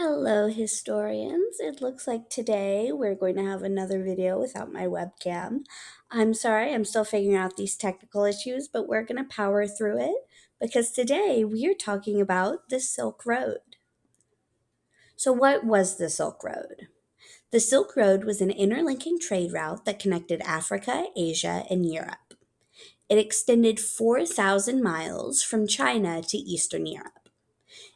Hello, historians. It looks like today we're going to have another video without my webcam. I'm sorry, I'm still figuring out these technical issues, but we're going to power through it because today we are talking about the Silk Road. So, what was the Silk Road? The Silk Road was an interlinking trade route that connected Africa, Asia, and Europe. It extended 4,000 miles from China to Eastern Europe.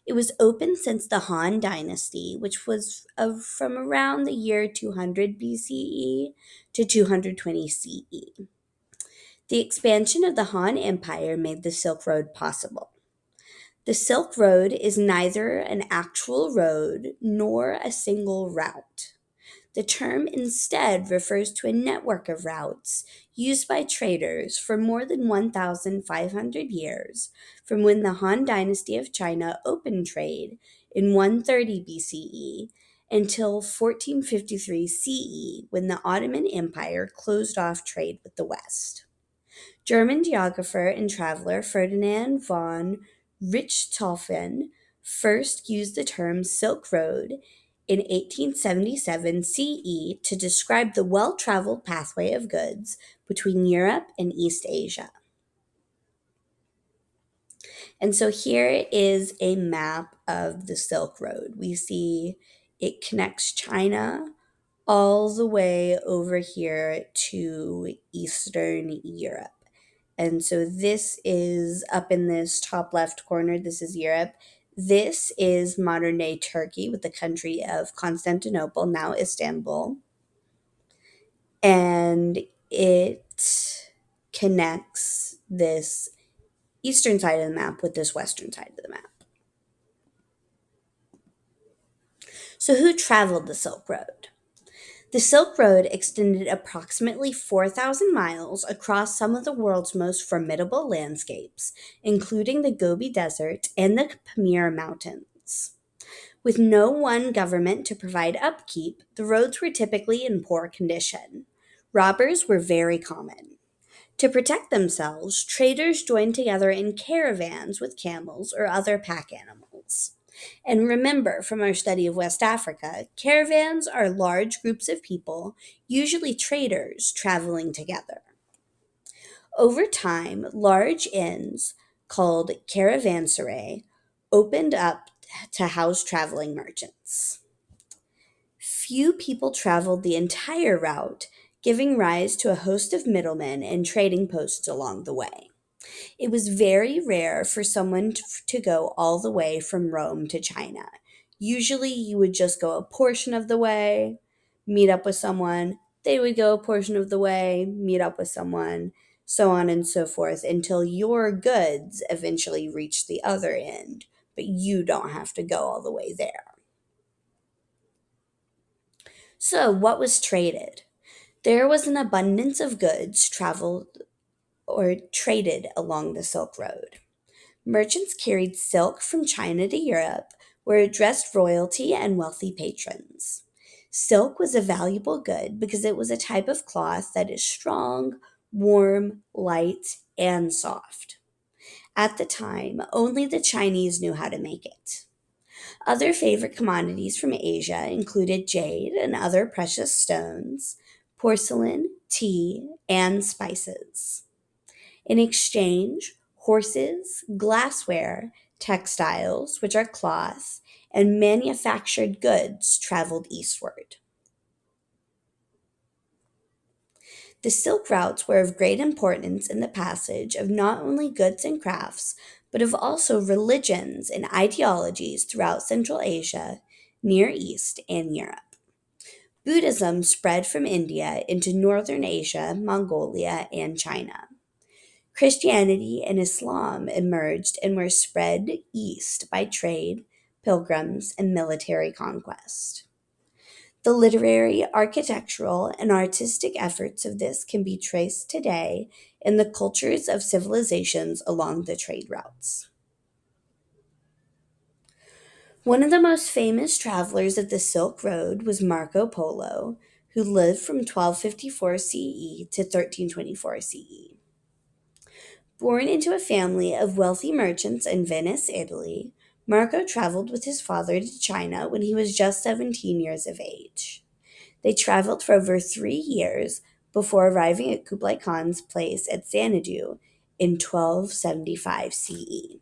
It was open since the Han Dynasty, which was from around the year 200 BCE to 220 CE. The expansion of the Han Empire made the Silk Road possible. The Silk Road is neither an actual road nor a single route. The term instead refers to a network of routes used by traders for more than 1,500 years, from when the Han Dynasty of China opened trade in 130 BCE until 1453 CE, when the Ottoman Empire closed off trade with the West. German geographer and traveler Ferdinand von Richthofen first used the term Silk Road in 1877 CE to describe the well-traveled pathway of goods between Europe and East Asia. And so here is a map of the Silk Road. We see it connects China all the way over here to Eastern Europe. And so this is up in this top left corner. This is Europe. This is modern day Turkey with the country of Constantinople, now Istanbul. And it connects this eastern side of the map with this western side of the map. So, who traveled the Silk Road? The Silk Road extended approximately 4,000 miles across some of the world's most formidable landscapes, including the Gobi Desert and the Pamir Mountains. With no one government to provide upkeep, the roads were typically in poor condition. Robbers were very common. To protect themselves, traders joined together in caravans with camels or other pack animals. And remember from our study of West Africa, caravans are large groups of people, usually traders, traveling together. Over time, large inns called caravanserai opened up to house traveling merchants. Few people traveled the entire route, giving rise to a host of middlemen and trading posts along the way. It was very rare for someone to go all the way from Rome to China. Usually, you would just go a portion of the way, meet up with someone, they would go a portion of the way, meet up with someone, so on and so forth, until your goods eventually reach the other end, but you don't have to go all the way there. So, what was traded? There was an abundance of goods traveled or traded along the Silk Road. Merchants carried silk from China to Europe, where it dressed royalty and wealthy patrons. Silk was a valuable good because it was a type of cloth that is strong, warm, light, and soft. At the time, only the Chinese knew how to make it. Other favorite commodities from Asia included jade and other precious stones, porcelain, tea, and spices. In exchange, horses, glassware, textiles, which are cloth, and manufactured goods traveled eastward. The silk routes were of great importance in the passage of not only goods and crafts, but of also religions and ideologies throughout Central Asia, Near East, and Europe. Buddhism spread from India into Northern Asia, Mongolia, and China. Christianity and Islam emerged and were spread east by trade, pilgrims, and military conquest. The literary, architectural, and artistic efforts of this can be traced today in the cultures of civilizations along the trade routes. One of the most famous travelers of the Silk Road was Marco Polo, who lived from 1254 CE to 1324 CE. Born into a family of wealthy merchants in Venice, Italy, Marco traveled with his father to China when he was just 17 years of age. They traveled for over 3 years before arriving at Kublai Khan's place at Xanadu in 1275 CE.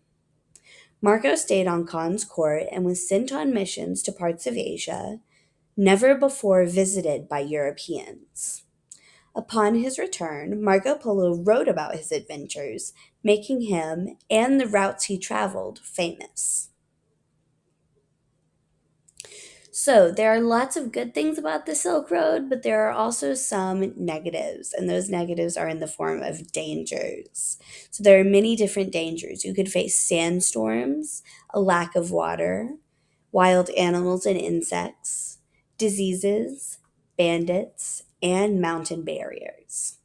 Marco stayed on Khan's court and was sent on missions to parts of Asia never before visited by Europeans. Upon his return, Marco Polo wrote about his adventures, making him and the routes he traveled famous. So, there are lots of good things about the Silk Road, but there are also some negatives, and those negatives are in the form of dangers. So, there are many different dangers. You could face sandstorms, a lack of water, wild animals and insects, diseases, bandits, and mountain barriers.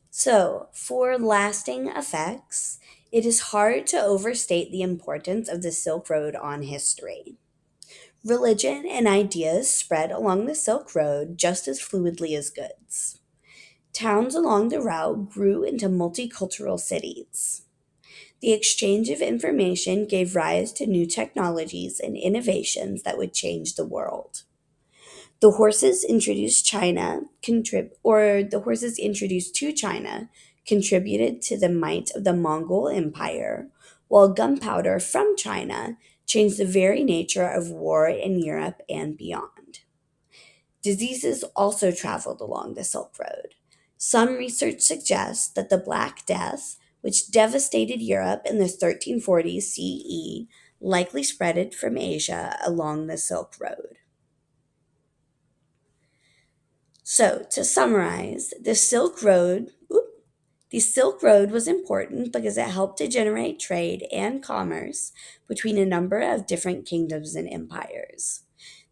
So, for lasting effects, it is hard to overstate the importance of the Silk Road on history. Religion and ideas spread along the Silk Road just as fluidly as goods. Towns along the route grew into multicultural cities. The exchange of information gave rise to new technologies and innovations that would change the world. The horses introduced the horses introduced to China contributed to the might of the Mongol Empire, while gunpowder from China changed the very nature of war in Europe and beyond. Diseases also traveled along the Silk Road. Some research suggests that the Black Death, which devastated Europe in the 1340s CE, likely spread from Asia along the Silk Road. So, to summarize, the Silk Road was important because it helped to generate trade and commerce between a number of different kingdoms and empires.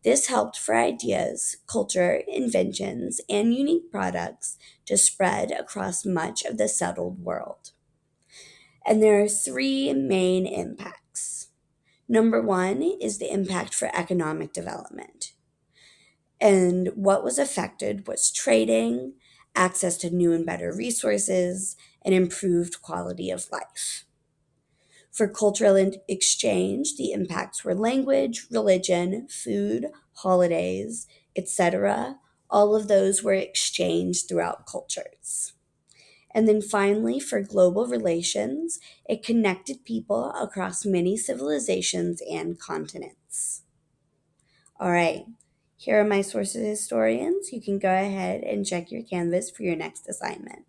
This helped for ideas, culture, inventions, and unique products to spread across much of the settled world. And there are three main impacts. Number one is the impact for economic development. And what was affected was trading, access to new and better resources, and improved quality of life. For cultural exchange, the impacts were language, religion, food, holidays, etc. All of those were exchanged throughout cultures. And then finally, for global relations, it connected people across many civilizations and continents. All right, here are my sources, historians. You can go ahead and check your Canvas for your next assignment.